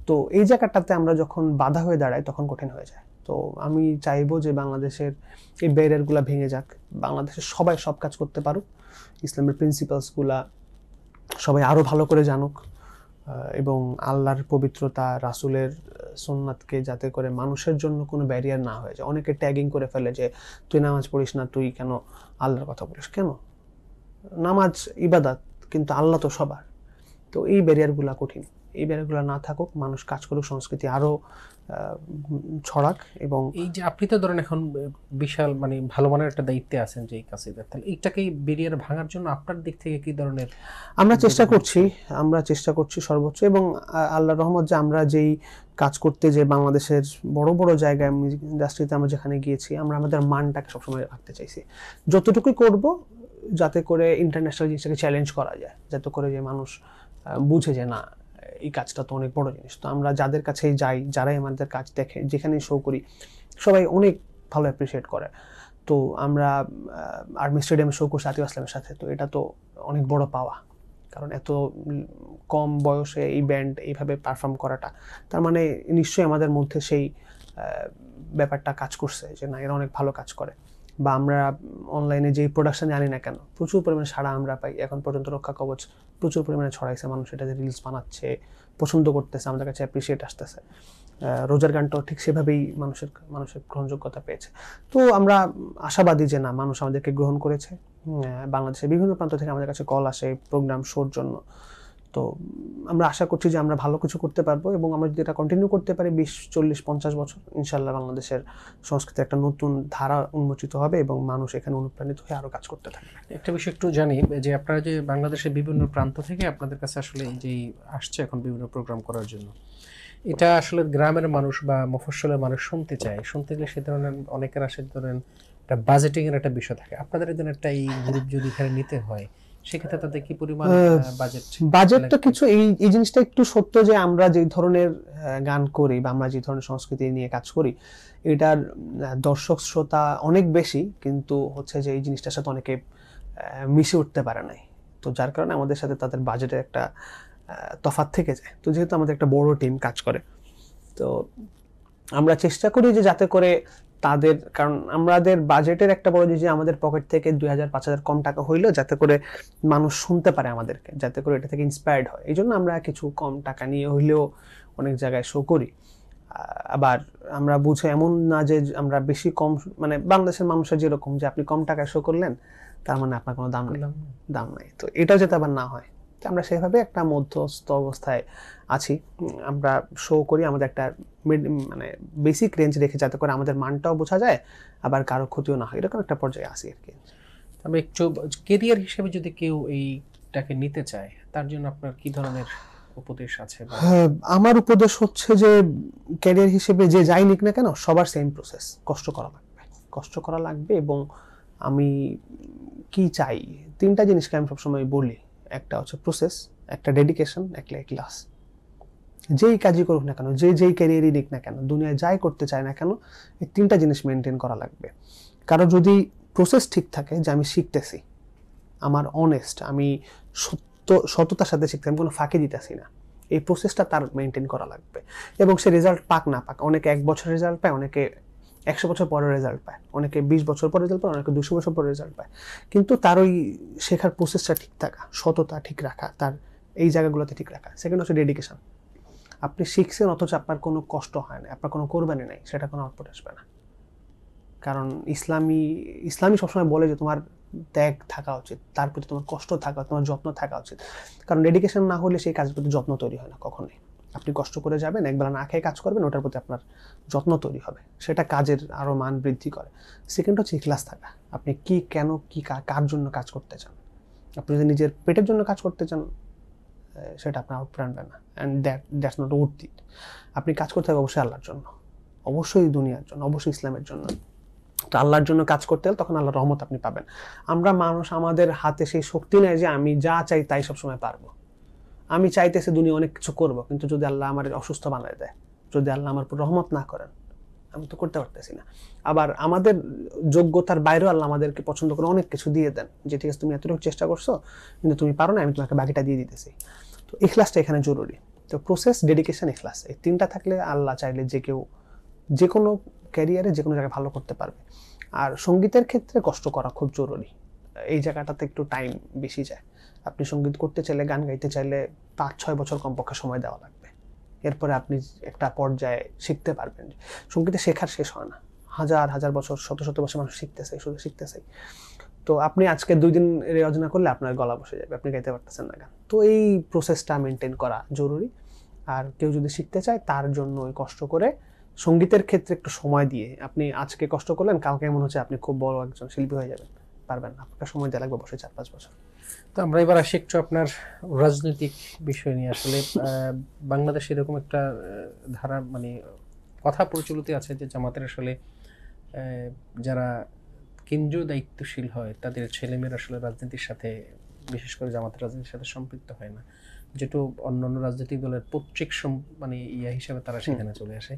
Speaker 1: তো এই জায়গাটাতে আমরা যখন বাধা হয়ে দাঁড়াই তখন কঠিন হয়ে যায়। তো আমি চাইবো যে বাংলাদেশের এই ব্যারিয়ারগুলো ভেঙে যাক, বাংলাদেশের সবাই সব কাজ করতে পারুক, ইসলামের প্রিন্সিপালসগুলা সবাই আরো ভালো করে জানুক, এবং আল্লাহর পবিত্রতা, রাসূলের সুন্নাতকে যাতে করে মানুষের জন্য কোনো ব্যারিয়ার না হয়ে যায়। অনেকে ট্যাগিং করে ফেলে যে তুই নামাজ পড়িস না, তুই কেন আল্লাহর কথা বলিস? কেন? নামাজ ইবাদত, কিন্তু আল্লাহ তো সবার। তো এই ব্যারিয়ারগুলা কঠিন, এই ব্যারিয়ারগুলো না থাকুক, মানুষ কাজ করুক, সংস্কৃতি আরো ছড়াক। এবং
Speaker 3: এই যে আপনি তো ধরেন এখন বিশাল মানে ভালো মানের একটা দায়িত্বে আছেন যে কাসিদার, তাহলে এইটাকে ব্যারিয়ার ভাঙার জন্য আপনার দিক থেকে কি ধরনের?
Speaker 1: আমরা চেষ্টা করছি সর্বোচ্চ, এবং আল্লাহর রহমত যে আমরা যেই কাজ করতে, যে বাংলাদেশের বড় বড় জায়গায় মিউজিক ইন্ডাস্ট্রিতে আমরা যেখানে গিয়েছি, আমরা আমাদের মানটাকে সবসময় রাখতে চাইছি, যতটুকুই করব যাতে করে ইন্টারন্যাশনাল জিনিসটাকে চ্যালেঞ্জ করা যায়, যাতে করে যে মানুষ বুঝে যে না, এই কাজটা তো অনেক বড় জিনিস। তো আমরা যাদের কাছে যাই, যারাই আমাদের কাজ দেখে, যেখানে শো করি, সবাই অনেক ভালো অ্যাপ্রিসিয়েট করে। তো আমরা আর্মি স্টেডিয়ামে শো করছি আতিফ আসলামের সাথে, তো এটা তো অনেক বড় পাওয়া, কারণ এত কম বয়সে এই ব্যান্ড এইভাবে পারফর্ম করাটা, তার মানে নিশ্চয়ই আমাদের মধ্যে সেই ব্যাপারটা কাজ করছে যে না এরা অনেক ভালো কাজ করে, বা আমরা অনলাইনে যেই প্রোডাকশন আনি না কেন প্রচুর পরিমাণে সাড়া আমরা পাই। এখন পর্যন্ত রক্ষা কবচ প্রচুর পরিমাণে ছড়াইছে, মানুষ এটাতে রিলস বানাচ্ছে, পছন্দ করতেছে, আমাদের কাছে অ্যাপ্রিসিয়েট আসতেছে। রোজার গানটাও ঠিক সেভাবেই মানুষের গ্রহণযোগ্যতা পেয়েছে। তো আমরা আশাবাদী যে না মানুষ আমাদেরকে গ্রহণ করেছে। বাংলাদেশের বিভিন্ন প্রান্ত থেকে আমাদের কাছে কল আসে প্রোগ্রাম শোর জন্য। তো আমরা আশা করছি যে আমরা ভালো কিছু করতে পারবো, এবং আমরা যদি এটা কন্টিনিউ করতে পারি 20, 40, 50 বছর, ইনশাল্লাহ বাংলাদেশের সংস্কৃতির একটা নতুন ধারা উন্মোচিত হবে এবং মানুষ এখানে অনুপ্রাণিত হয়ে আরো কাজ করতে থাকবে।
Speaker 3: একটা বিষয় একটু জানি যে আপনারা যে বাংলাদেশের বিভিন্ন প্রান্ত থেকে আপনাদের কাছে আসলে এই যে আসছে এখন বিভিন্ন প্রোগ্রাম করার জন্য, এটা আসলে গ্রামের মানুষ বা মফস্বলের মানুষ শুনতে চায়, শুনতে গেলে সে ধরনের অনেকের আসে ধরেন একটা বাজেটিং এর একটা বিষয় থাকে। আপনাদের এই ধরনের একটা এই গ্রুপ যদি এখানে নিতে হয় সেক্ষেত্রে তাদের কি পরিমাণ
Speaker 1: বাজেটটা কিছু এই জিনিসটা একটু সত্য যে আমরা যে ধরনের গান করি বা আমরা যে ধরনের সংস্কৃতি নিয়ে কাজ করি এটার দর্শক শ্রোতা অনেক বেশি, কিন্তু হচ্ছে যে এই জিনিসটার সাথে অনেকে মিশে উঠতে পারে নাই। তো যার কারণে আমাদের সাথে তাদের বাজেটের একটা তফাৎ থেকে যায়। তো যেহেতু আমাদের একটা বড় টিম কাজ করে, তো আমরা চেষ্টা করি যে যাতে করে তাদের, কারণ আমাদের বাজেটের একটা বড় জিনিস যে আমাদের পকেট থেকে 2000-5000 কম টাকা হইলেও যাতে করে মানুষ শুনতে পারে আমাদেরকে, যাতে করে এটা থেকে ইন্সপায়ার্ড হয়, এই জন্য আমরা কিছু কম টাকা নিয়ে হইলেও অনেক জায়গায় শো করি। আবার আমরা বুঝে এমন না যে আমরা বেশি কম, মানে বাংলাদেশের মানুষের যেরকম যে আপনি কম টাকায় শো করলেন তার মানে আপনার কোনো দাম নাই, তো এটাও যাতে আবার না হয়। আমরা সেভাবে একটা মধ্যস্থ অবস্থায় আছি। আমরা শো করি আমাদের একটা মানে বেসিক রেঞ্জ রেখে যাতে করে আমাদের মানটাও বোঝা যায় আবার কারো ক্ষতিও না হয়, এরকম একটা পর্যায়ে আসি আর কি।
Speaker 3: তবে একটু কেরিয়ার হিসেবে যদি কেউ এইটাকে নিতে চায় তার জন্য আপনার কি ধরনের উপদেশ আছে?
Speaker 1: আমার উপদেশ হচ্ছে যে ক্যারিয়ার হিসেবে যে যাই নিক না কেন সবার সেম প্রসেস, কষ্ট করা লাগবে। এবং আমি কি চাই, 3টা জিনিসকে আমি সবসময় বলি, একটা হচ্ছে প্রসেস, একটা ডেডিকেশন, একটা ক্লাস। যেই কাজই করুক না কেন, যেই ক্যারিয়ারই নিক না কেন, দুনিয়ায় যাই করতে চায় না কেন, এই 3টা জিনিস মেনটেন করা লাগবে। কারণ যদি প্রসেস ঠিক থাকে যে আমি শিখতেছি, আমার অনেস্ট, আমি সততার সাথে শিখতে, আমি কোনো ফাঁকি দিতেছি না, এই প্রসেসটা তার মেনটেন করা লাগবে। এবং সে রেজাল্ট পাক না পাক, অনেকে 1 বছর রেজাল্ট পায়, অনেকে 100 বছর পরে রেজাল্ট পায়, অনেকে 20 বছর পরে রেজাল্ট পায়, অনেকে 200 বছর পরে রেজাল্ট পায়। কিন্তু তার ওই শেখার প্রসেসটা ঠিক থাকা, সততা ঠিক রাখা, তার এই জায়গাগুলোতে ঠিক রাখা। সেকেন্ড হচ্ছে ডেডিকেশন। আপনি শিখছেন অথচ আপনার কোনো কষ্ট হয় না, আপনার কোনো কোরবানি নাই, সেটা কোনো আউটপুট আসবে না। কারণ ইসলামী সবসময় বলে যে তোমার ত্যাগ থাকা উচিত, তার প্রতি তোমার কষ্ট থাকা, তোমার যত্ন থাকা উচিত। কারণ ডেডিকেশন না হলে সেই কাজের প্রতি যত্ন তৈরি হয় না কখনোই। আপনি কষ্ট করে যাবেন, একবেলা না খেয়ে কাজ করবেন, ওটার প্রতি আপনার যত্ন তৈরি হবে, সেটা কাজের আরো মান বৃদ্ধি করে। সেকেন্ড হচ্ছে ইখলাস থাকা, আপনি কি, কেন, কি, কার জন্য কাজ করতে চান। আপনি যদি নিজের পেটের জন্য কাজ করতে চান সেটা আপনার আউটপুট আনবে না, and that's not worth it. আপনি কাজ করতে হবে অবশ্যই আল্লাহর জন্য, অবশ্যই দুনিয়ার জন্য, অবশ্যই ইসলামের জন্য। তো আল্লাহর জন্য কাজ করতে হলে তখন আল্লাহর রহমত আপনি পাবেন। আমরা মানুষ, আমাদের হাতে সেই শক্তি নেই যে আমি যা চাই তাই সবসময় পারবো। আমি চাইতেছি দুনিয়া অনেক কিছু করবো, কিন্তু যদি আল্লাহ আমার অসুস্থ বানায় দেয়, যদি আল্লাহ আমার উপর রহমত না করেন, আমি তো করতে পারতেছি না। আবার আমাদের যোগ্যতার বাইরেও আল্লাহ আমাদেরকে পছন্দ করে অনেক কিছু দিয়ে দেন, যে ঠিক আছে তুমি এতটুকু চেষ্টা করছো কিন্তু তুমি পারো না, আমি তোমাকে বাকিটা দিয়ে দিতেছি। তো ইখলাসটা এখানে জরুরি। তো প্রসেস, ডেডিকেশন, ইখলাস, এই 3টা থাকলে আল্লাহ চাইলে যে কেউ যে কোনো ক্যারিয়ারে যে কোনো জায়গায় ভালো করতে পারবে। আর সঙ্গীতের ক্ষেত্রে কষ্ট করা খুব জরুরি, এই জায়গাটাতে একটু টাইম বেশি যায়। আপনি সঙ্গীত করতে চাইলে, গান গাইতে চাইলে 5-6 বছর কমপক্ষে সময় দেওয়া লাগবে। এরপরে আপনি একটা পর্যায়ে শিখতে পারবেন। সঙ্গীতে শেখার শেষ হয় না, হাজার বছর, শত বছর মানুষ শিখতেছে, শুধু শিখতেছে। তো আপনি আজকে 2 দিন রেওয়াজ না করলে আপনার গলা বসে যাবে, আপনি গাইতে পারতেছেন না গান। তো এই প্রসেসটা মেনটেন করা জরুরি। আর কেউ যদি শিখতে চায় তার জন্য ওই কষ্ট করে সঙ্গীতের ক্ষেত্রে একটু সময় দিয়ে, আপনি আজকে কষ্ট করলেন, কালকে মনে হচ্ছে আপনি খুব বড় একজন শিল্পী হয়ে যাবেন, পারবেন না, আপনার সময় দেওয়া লাগবে অবশ্যই 4-5 বছর।
Speaker 3: তো আমরা এবার আসি একটু আপনার রাজনৈতিক বিষয় নিয়ে। আসলে বাংলাদেশে এরকম একটা ধারা, মানে কথা প্রচলিত আছে যে জামাতের আসলে যারা কেন্দ্রীয় দায়িত্বশীল হয় তাদের ছেলেমেয়েরা আসলে রাজনীতির সাথে, বিশেষ করে জামাতের রাজনীতির সাথে সম্পৃক্ত হয় না, যেটা অন্যান্য রাজনৈতিক দলের পৈতৃক মানে হিসেবে তারা সেখানে চলে আসে।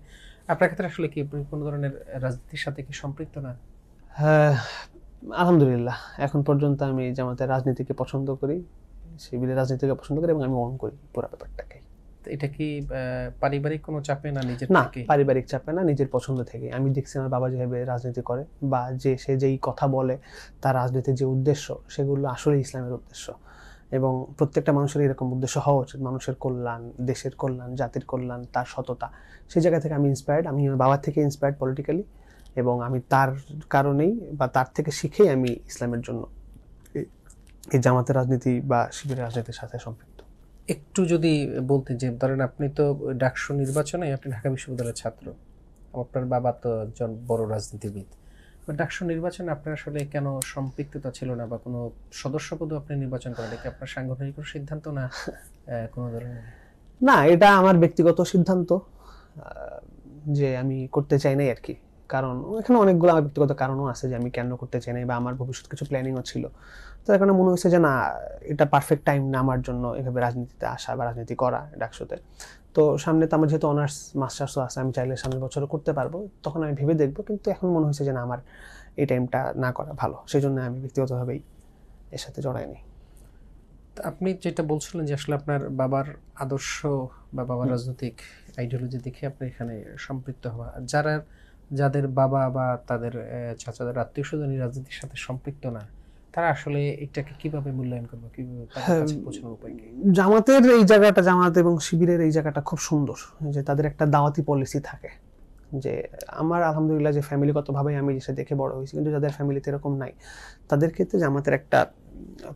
Speaker 3: আপনার ক্ষেত্রে আসলে কি কোনো ধরনের রাজনীতির সাথে কি সম্পৃক্ত না?
Speaker 1: হ্যাঁ, আলহামদুলিল্লাহ, এখন পর্যন্ত আমি জামাতের রাজনীতিকে পছন্দ করি, শিবিরের রাজনীতিকে পছন্দ করি, এবং আমি অন করি পুরো ব্যাপারটাকে।
Speaker 3: এটা কি পারিবারিক কোনো চাপে না নিজের
Speaker 1: না,
Speaker 3: থেকে?
Speaker 1: পারিবারিক চাপে না, নিজের পছন্দ থেকে। আমি দেখছি আমার বাবা যেভাবে রাজনীতি করে বা সে যেই কথা বলে, তার রাজনীতির যে উদ্দেশ্য, সেগুলো আসলে ইসলামের উদ্দেশ্য। এবং প্রত্যেকটা মানুষের এরকম উদ্দেশ্য হওয়া উচিত, মানুষের কল্যাণ, দেশের কল্যাণ, জাতির কল্যাণ, তার সততা। সেই জায়গা থেকে আমি ইন্সপায়ার্ড, আমি আমার বাবার থেকে ইন্সপায়ার্ড পলিটিক্যালি, এবং আমি তার কারণেই বা তার থেকে শিখেই আমি ইসলামের জন্য এই জামাতের রাজনীতি বা শিবিরের রাজনীতির সাথে সম্পৃক্ত।
Speaker 3: একটু যদি বলতেন যে ধরেন আপনি তো ডাকসু নির্বাচনে আপনি ঢাকা বিশ্ববিদ্যালয়ের ছাত্র, আপনার বাবা তো একজন বড় রাজনীতিবিদ, ডাকসু নির্বাচনে আপনার আসলে কেন সম্পৃক্ততা ছিল না বা কোনো সদস্যপদও আপনি নির্বাচন করেন? এটা কি আপনার সাংগঠনিক কোনো সিদ্ধান্ত না কোনো ধরনের?
Speaker 1: না, এটা আমার ব্যক্তিগত সিদ্ধান্ত যে আমি করতে চাই নাই আর কি। কারণ এখানে অনেকগুলো আমার ব্যক্তিগত কারণও আছে যে আমি কেন করতে চাই নাই, বা আমার ভবিষ্যৎ কিছু প্ল্যানিংও ছিল। তো এখানে মনে হয়েছে যে না, এটা পারফেক্ট টাইম না আমার জন্য এভাবে রাজনীতিতে আসা বা রাজনীতি করা ডাকসুতে। তো সামনে তো আমার যেহেতু অনার্স মাস্টার্সও আছে, আমি চাইলে সামনের বছরও করতে পারবো, তখন আমি ভেবে দেখবো। কিন্তু এখন মনে হয়েছে যে না, আমার এই টাইমটা না করা ভালো, সেই জন্য আমি ব্যক্তিগতভাবেই এর সাথে জড়াইনি।
Speaker 3: আপনি যেটা বলছিলেন যে আসলে আপনার বাবার আদর্শ বা বাবার রাজনৈতিক আইডিওলজি দেখে আপনি এখানে সম্পৃক্ত হওয়া, যাদের বাবা বা তাদের চাচাদের আত্মীয় স্বজন রাজনীতির সাথে সম্পৃক্ত না, তারা আসলে এটাকে কিভাবে মূল্যায়ন করবে, কিভাবে তাদের কাছে পৌঁছানোর উপায় কি?
Speaker 1: জামাতের এই জায়গাটা, জামাত এবং শিবিরের এই জায়গাটা খুব সুন্দর, যে তাদের একটা দাওয়াতি পলিসি থাকে। যে আমার আলহামদুলিল্লাহ যে ফ্যামিলিগতভাবে আমি যেটা দেখে বড় হয়েছি, কিন্তু যাদের ফ্যামিলিতে এরকম নাই, তাদের ক্ষেত্রে জামাতের একটা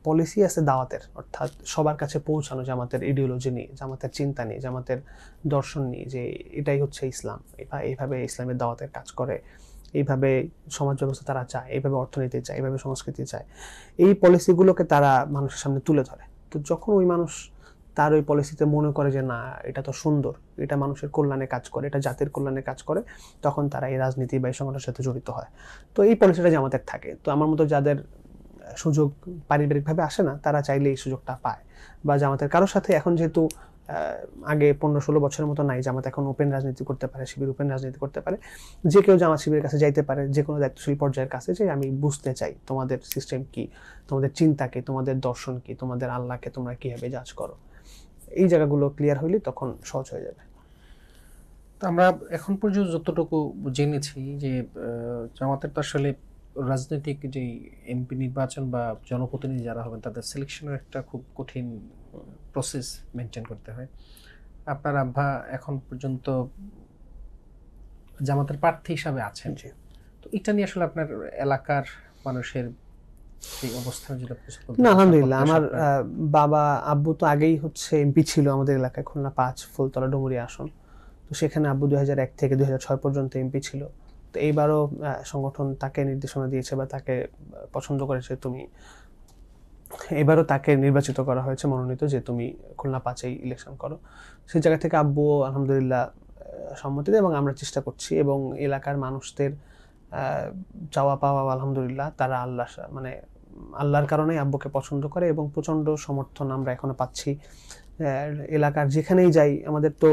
Speaker 1: পলিসি আছে দাওয়াতের, অর্থাৎ সবার কাছে পৌঁছানো জামাতের ইডিওলজি নিয়ে, জামাতের চিন্তা নিয়ে, জামাতের দর্শন নিয়ে, যে এটাই হচ্ছে ইসলাম, এইভাবে ইসলামের দাওয়াতের কাজ করে, এইভাবে সমাজ ব্যবস্থা তারা চায়, এইভাবে অর্থনীতি চায়, এইভাবে সংস্কৃতি চায়। এই পলিসিগুলোকে তারা মানুষের সামনে তুলে ধরে। তো যখন ওই মানুষ তার ওই পলিসিতে মনে করে যে না, এটা তো সুন্দর, এটা মানুষের কল্যাণে কাজ করে, এটা জাতির কল্যাণে কাজ করে, তখন তারা এই রাজনীতি বা এই সংগঠনের সাথে জড়িত হয়। তো এই পলিসিটা জামাতের থাকে। তো আমার মতো যাদের সুযোগ পারিবারিকভাবে আসে না, তারা চাইলে এই সুযোগটা পায়। বা জামাতের কারোর সাথে এখন যেহেতু আগে 15-16 বছরের মতো নাই, জামাত এখন ওপেন রাজনীতি করতে পারে, শিবির ওপেন রাজনীতি করতে পারে, যে কেউ জামাত শিবিরের কাছে যাইতে পারে, যে কোনো দায়িত্বশীল পর্যায়ের কাছে, যে আমি বুঝতে চাই তোমাদের সিস্টেম কি, তোমাদের চিন্তা কি, তোমাদের দর্শন কি, তোমাদের আল্লাহকে তোমরা কিভাবে জাজ করো। এই জায়গাগুলো ক্লিয়ার হইলে তখন সহজ হয়ে যাবে।
Speaker 3: তো আমরা এখন পর্যন্ত যতটুকু জেনেছি যে জামাতের তো আসলে রাজনৈতিক যে এমপি নির্বাচন বা জনপ্রতিনিধি যারা হবেন তাদের সিলেকশনের একটা খুব কঠিন প্রসেস মেনটেন করতে হয়। আপনার আব্বা এখন পর্যন্ত জামাতের প্রার্থী হিসাবে আছেন, তো এটা নিয়ে আসলে আপনার এলাকার মানুষের এই অবস্থান যেটা
Speaker 1: না, আলহামদুলিল্লাহ আমার বাবা আব্বু তো আগেই হচ্ছে এমপি ছিল আমাদের এলাকায়, খুলনা 5 ফুলতলা ডুমুরিয়া আসন। তো সেখানে আব্বু 2001 থেকে 2006 পর্যন্ত এমপি ছিল। তো এইবারও সংগঠন তাকে নির্দেশনা দিয়েছে বা তাকে পছন্দ করেছে, তুমি এবারও তাকে নির্বাচিত করা হয়েছে, মনোনীত, যে তুমি খুলনা 5-এই ইলেকশন করো। সেই জায়গা থেকে আব্বু আলহামদুলিল্লাহ সম্মতি দেয়, এবং আমরা চেষ্টা করছি। এবং এলাকার মানুষদের চাওয়া পাওয়া আলহামদুলিল্লাহ, তারা আল্লাহর কারণেই আব্বুকে পছন্দ করে, এবং প্রচণ্ড সমর্থন আমরা এখনো পাচ্ছি। এলাকার যেখানেই যাই, আমাদের তো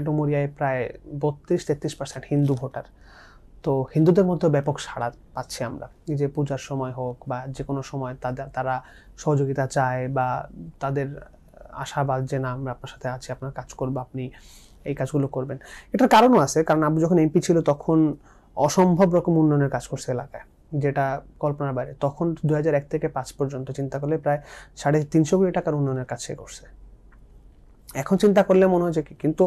Speaker 1: ডুমুরিয়ায় প্রায় 32-33% হিন্দু ভোটার। তো হিন্দুদের মধ্যে ব্যাপক সাড়া পাচ্ছি আমরা, যে পূজার সময় হোক বা যে কোনো সময় তারা সহযোগিতা চায়, বা তাদের আশাবাদ যে না, আমরা আপনার সাথে আছি, আপনার কাজ করবো, আপনি এই কাজগুলো করবেন। এটার কারণও আছে, কারণ আব্বু যখন এমপি ছিল তখন অসম্ভব রকম উন্নয়নের কাজ করছে এলাকায়, যেটা কল্পনার বাইরে। তখন 2001 থেকে 5 পর্যন্ত চিন্তা করলে প্রায় 350 কোটি টাকার উন্নয়নের কাজ সে করছে। এখন চিন্তা করলে মনে হয় যে কি, কিন্তু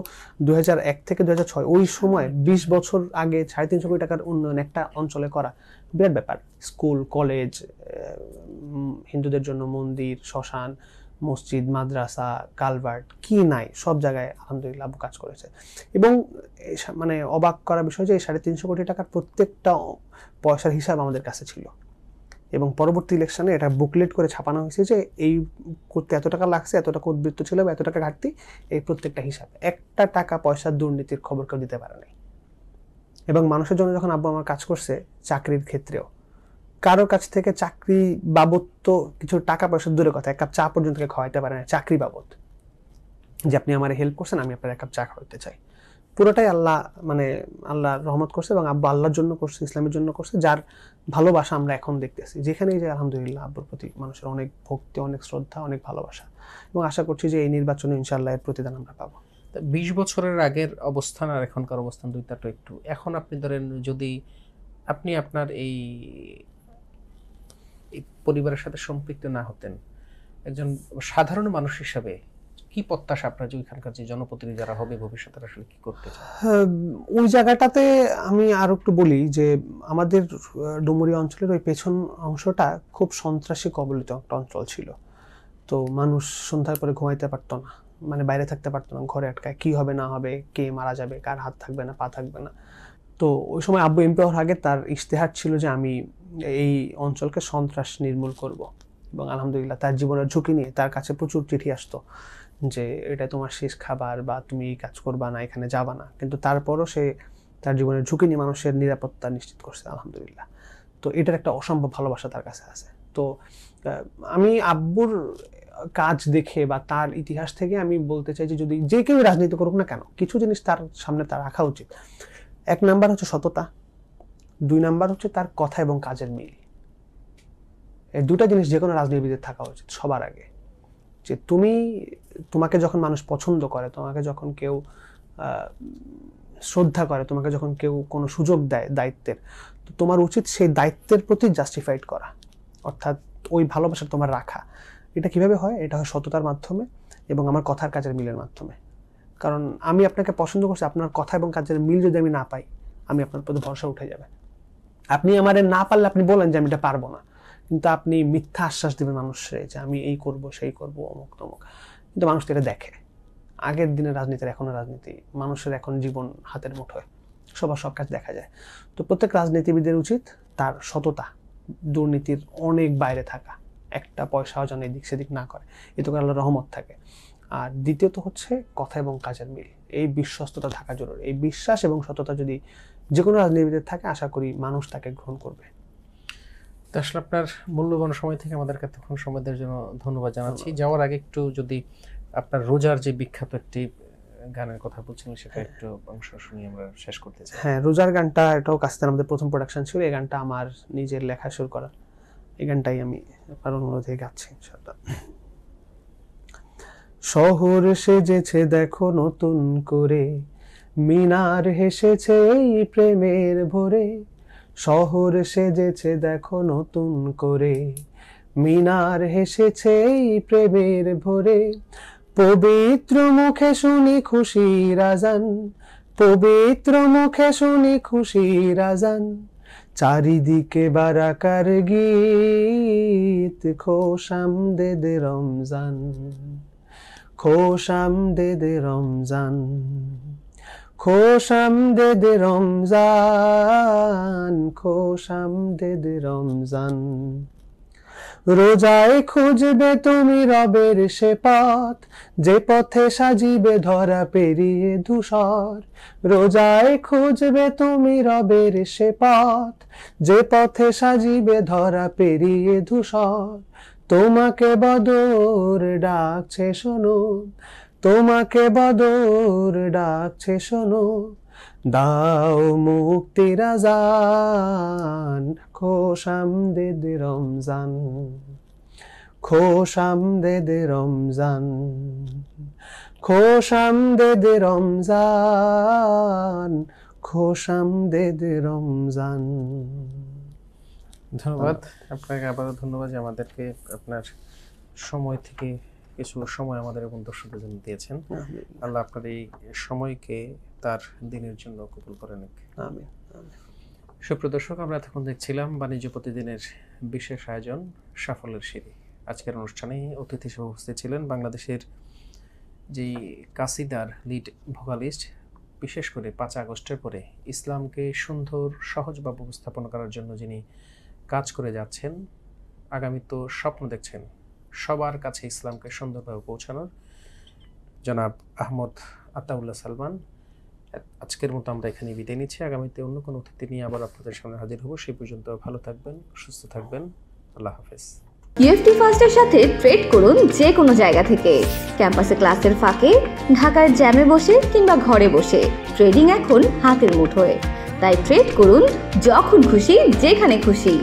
Speaker 1: 2001 থেকে 2006 ওই সময় 20 বছর আগে 350 কোটি টাকার উন্নয়ন একটা অঞ্চলে করা বিরাট ব্যাপার। স্কুল, কলেজ, হিন্দুদের জন্য মন্দির, শ্মশান, মসজিদ, মাদ্রাসা, কালভার্ট, কি নাই, সব জায়গায় আলহামদুলিল্লাহ আব্বু কাজ করেছে। এবং অবাক করার বিষয় যে 350 কোটি টাকার প্রত্যেকটা পয়সার হিসাব আমাদের কাছে ছিল, এবং পরবর্তী ইলেকশনে এটা বুকলেট করে ছাপানো হয়েছে যে এই করতে এত টাকা লাগছে, এত টাকা উদ্বৃত্ত ছিল বা এত টাকা ঘাটতি, এই প্রত্যেকটা হিসাব। একটা টাকা পয়সার দুর্নীতির খবর কেউ দিতে পারে নাই। এবং মানুষের জন্য যখন আব্বু আমার কাজ করছে, চাকরির ক্ষেত্রেও কারোর কাছ থেকে চাকরি বাবদ তো কিছু টাকা পয়সার দূরের কথা, 1 কাপ চা পর্যন্ত খাওয়াইতে পারে না চাকরি বাবদ, যে আপনি আমার হেল্প করছেন, আমি আপনার 1 কাপ চা খাওয়াইতে চাই। পুরোটাই আল্লাহ রহমত করছে, এবং আব্বু আল্লাহর জন্য করছে, ইসলামের জন্য করছে, যার ভালোবাসা আমরা এখন দেখতেছি। যেখানেই যে আলহামদুলিল্লাহ আব্বুর প্রতি মানুষের অনেক ভক্তি, অনেক শ্রদ্ধা, অনেক ভালোবাসা, এবং আশা করছি যে এই নির্বাচনে ইনশাআল্লাহ এর প্রতিদান আমরা পাবো।
Speaker 3: 20 বছরের আগের অবস্থান আর এখনকার অবস্থান দুইটা তো একটু, এখন আপনি ধরেন যদি আপনি আপনার এই পরিবারের সাথে সম্পৃক্ত না হতেন, একজন সাধারণ মানুষ হিসাবে কি প্রত্যাশা আপনার যে ওইখানকার যে জনপ্রতিনিধি যারা হবে ভবিষ্যতে আসলে কি করতে চান?
Speaker 1: ওই জায়গাটাতে আমি আরো একটু বলি যে আমাদের ডুমুরিয়া অঞ্চলের ওই পেছন অংশটা খুব সন্ত্রাসী কবলিত একটা অঞ্চল ছিল। তো মানুষ সন্ধ্যার পরে ঘুমাইতে পারতো না, মানে বাইরে থাকতে পারতো না, ঘরে আটকায়, কি হবে না হবে, কে মারা যাবে, কার হাত থাকবে না, পা থাকবে না। তো ওই সময় আব্বু এমপি হওয়ার আগে তার ইশতেহার ছিল যে আমি এই অঞ্চলকে সন্ত্রাস নির্মূল করব, এবং আলহামদুলিল্লাহ তার জীবনের ঝুঁকি নিয়ে তার কাছে প্রচুর চিঠি আসতো যে এটা তোমার শেষ খাবার, বা তুমি এই কাজ করবা না, এখানে যাবা না। কিন্তু তারপরও সে তার জীবনের ঝুঁকি নিয়ে মানুষের নিরাপত্তা নিশ্চিত করছে আলহামদুলিল্লাহ। তো এটার একটা অসম্ভব ভালোবাসা তার কাছে আছে। তো আমি আব্বুর কাজ দেখে বা তার ইতিহাস থেকে আমি বলতে চাই যে যদি যে কেউ রাজনীতি করুক না কেন, কিছু জিনিস তার সামনে তার রাখা উচিত। 1 নাম্বার হচ্ছে সততা, 2 নাম্বার হচ্ছে তার কথা এবং কাজের মিল। এই দুটা জিনিস যে কোনো রাজনীতিবিদের থাকা উচিত সবার আগে। যে তোমাকে যখন মানুষ পছন্দ করে, তোমাকে যখন কেউ শ্রদ্ধা করে, তোমাকে যখন কেউ কোনো সুযোগ দেয় দায়িত্বের, তো তোমার উচিত সেই দায়িত্বের প্রতি জাস্টিফাইড করা, অর্থাৎ ওই ভালোবাসা তোমার রাখা। এটা কিভাবে হয়? এটা হয় সততার মাধ্যমে এবং আমার কথার কাজের মিলের মাধ্যমে। কারণ আমি আপনাকে পছন্দ করছি, আপনার কথা এবং কাজের মিল যদি আমি না পাই, আমি আপনার প্রতি ভরসা উঠে যাবে। আপনি আমারে না পারলে আপনি বলেন যে আমি এটা পারবো না, কিন্তু আপনি মিথ্যা আশ্বাস দিবেন মানুষরে যে আমি এই করব, সেই করব, অমুক তমুক, কিন্তু মানুষ তো এটা দেখে। আগের দিনের রাজনীতির এখনো রাজনীতি, মানুষের এখন জীবন হাতের মুঠোয়, সবার সব কাজ দেখা যায়। তো প্রত্যেক রাজনীতিবিদের উচিত তার সততা, দুর্নীতির অনেক বাইরে থাকা, একটা পয়সাও যেন এদিক সেদিক না করে, এতে করে আল্লাহর রহমত থাকে। আর দ্বিতীয়ত হচ্ছে কথা এবং কাজের মিল, এই বিশ্বস্ততা থাকা জরুরি। এই বিশ্বাস এবং সততা যদি যে কোনো রাজনীতিবিদের থাকে, আশা করি মানুষ তাকে গ্রহণ করবে।
Speaker 3: তো আসলে আপনার মূল্যবান সময় থেকে আমাদেরকে এতক্ষণ সময় দেওয়ার জন্য ধন্যবাদ জানাচ্ছি। যাওয়ার আগে একটু যদি আপনার রোজার যে বিখ্যাত একটি গানের কথা বলছিলেন সেটা একটু অংশ শুনিয়ে আমরা শেষ করতে চাই।
Speaker 1: হ্যাঁ, রোজার গানটা, এটাও কাস্তান আমাদের প্রথম প্রোডাকশন ছিল। এই গানটা আমার নিজের লেখা সুর করা, এই গানটাই আমি আপনার অনুরোধে গাচ্ছি ইনশাআল্লাহ। শহর সেজেছে দেখো নতুন করে, মিনার হেসেছে এই প্রেমের ভোরে। শহর সেজেছে দেখো নতুন করে, মিনার হেসেছে এই প্রেমের ভোরে। পবিত্র মুখে শুনি খুশির আজান, পবিত্র মুখে শুনি খুশির আজান। চারিদিকে বারাকার গীত, খোশামদেদ রমজান, খোশামদেদ রমজান, খোশামদেদ রমজান, খোশামদেদ রমজান। রোজায় খুঁজবে তুমি রবের সে পথ, যে পথে সাজিবে ধরা পেরিয়ে ধূসর। রোজায় খুঁজবে তুমি রবের সে পথ, যে পথে সাজিবে ধরা পেরিয়ে ধূসর। তোমাকে বদর ডাকছে শোনো, তোমাকে বদর ডাকছে শোনো। দাও মুক্তির আজান, খোশামদেদ রমজান, খোশামদেদ রমজান, খোশামদেদ রমজান, খোশামদেদ রমজান।
Speaker 3: ধন্যবাদ আপনাকে, আবারও ধন্যবাদ যে আমাদেরকে আপনার সময় থেকে কিছু সময় আমাদের এবং দর্শকদের জন্য দিয়েছেন। আল্লাহ আপনার এই সময়কে তার দিনের জন্য কবুল করে নিক।
Speaker 1: আমিন।
Speaker 3: সুপ্রিয় দর্শক, আমরা এতক্ষণ দেখছিলাম বাণিজ্য প্রতিদিনের বিশেষ আয়োজন সাফল্যের সিঁড়ি। আজকের অনুষ্ঠানে অতিথি হিসেবে উপস্থিত ছিলেন বাংলাদেশের যেই কাসিদার লিড ভোকালিস্ট, বিশেষ করে 5 আগস্টের পরে ইসলামকে সুন্দর সহজভাবে উপস্থাপন করার জন্য যিনি কাজ করে যাচ্ছেন, আগামী তো স্বপ্ন দেখছেন সবার কাছে ইসলামকে সুন্দরভাবে পৌঁছানোর, জনাব আহমদ আতাউল্লাহ সালমান। আজকের মতো আমরা এখানে বিদায় নিচ্ছি। আগামীতে অন্য কোনো অতিথি নিয়ে আবার আপনাদের সামনে হাজির হব। সেই পর্যন্ত ভালো থাকবেন, সুস্থ থাকবেন। আল্লাহ হাফেজ।
Speaker 2: ইউএফটি ফার্স্টের সাথে ট্রেড করুন যে কোনো জায়গা থেকে, ক্যাম্পাসে ক্লাসের ফাঁকে, ঢাকার জ্যামে বসে কিংবা ঘরে বসে। ট্রেডিং এখন হাতের মুঠোয়, তাই ট্রেড করুন যখন খুশি, যেখানে খুশি।